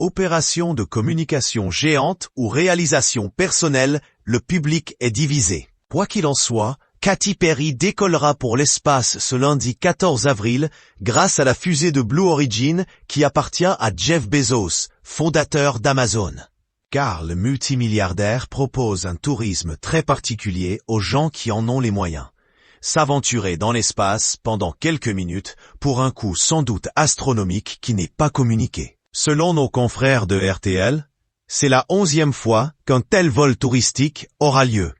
Opération de communication géante ou réalisation personnelle, le public est divisé. Quoi qu'il en soit, Katy Perry décollera pour l'espace ce lundi 14 avril grâce à la fusée de Blue Origin qui appartient à Jeff Bezos, fondateur d'Amazon. Car le multimilliardaire propose un tourisme très particulier aux gens qui en ont les moyens. S'aventurer dans l'espace pendant quelques minutes pour un coût sans doute astronomique qui n'est pas communiqué. Selon nos confrères de RTL, c'est la 11e fois qu'un tel vol touristique aura lieu.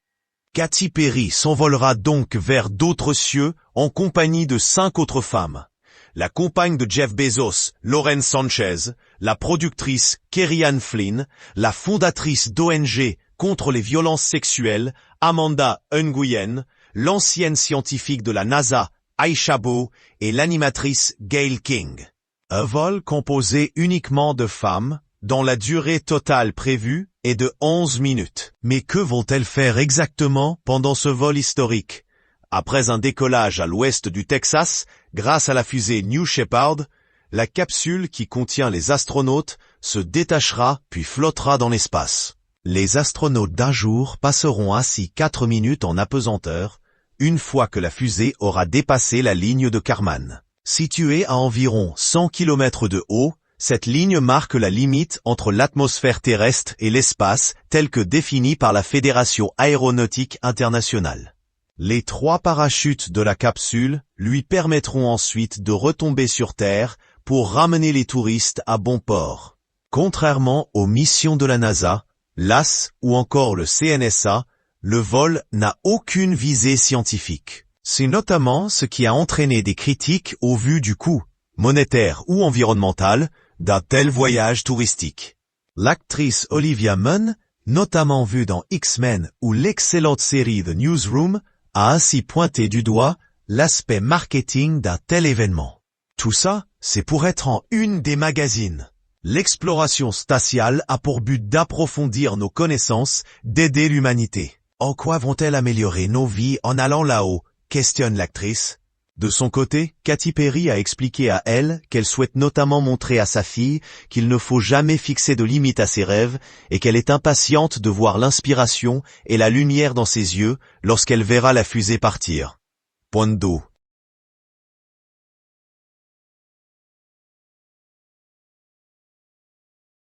Katy Perry s'envolera donc vers d'autres cieux en compagnie de 5 autres femmes. La compagne de Jeff Bezos, Lauren Sanchez, la productrice Kerry-Anne Flynn, la fondatrice d'ONG contre les violences sexuelles, Amanda Nguyen, l'ancienne scientifique de la NASA, Aisha Bowe, et l'animatrice Gayle King. Un vol composé uniquement de femmes, dont la durée totale prévue est de 11 minutes. Mais que vont-elles faire exactement pendant ce vol historique? Après un décollage à l'ouest du Texas, grâce à la fusée New Shepard, la capsule qui contient les astronautes se détachera puis flottera dans l'espace. Les astronautes d'un jour passeront ainsi 4 minutes en apesanteur, une fois que la fusée aura dépassé la ligne de Kármán. Située à environ 100 km de haut, cette ligne marque la limite entre l'atmosphère terrestre et l'espace telle que définie par la Fédération aéronautique internationale. Les 3 parachutes de la capsule lui permettront ensuite de retomber sur Terre pour ramener les touristes à bon port. Contrairement aux missions de la NASA, l'AS ou encore le CNSA, le vol n'a aucune visée scientifique. C'est notamment ce qui a entraîné des critiques au vu du coût, monétaire ou environnemental, d'un tel voyage touristique. L'actrice Olivia Munn, notamment vue dans X-Men ou l'excellente série The Newsroom, a ainsi pointé du doigt l'aspect marketing d'un tel événement. Tout ça, c'est pour être en une des magazines. L'exploration spatiale a pour but d'approfondir nos connaissances, d'aider l'humanité. En quoi vont-elles améliorer nos vies en allant là-haut? Questionne l'actrice. De son côté, Katy Perry a expliqué à elle qu'elle souhaite notamment montrer à sa fille qu'il ne faut jamais fixer de limites à ses rêves et qu'elle est impatiente de voir l'inspiration et la lumière dans ses yeux lorsqu'elle verra la fusée partir. Point d'eau.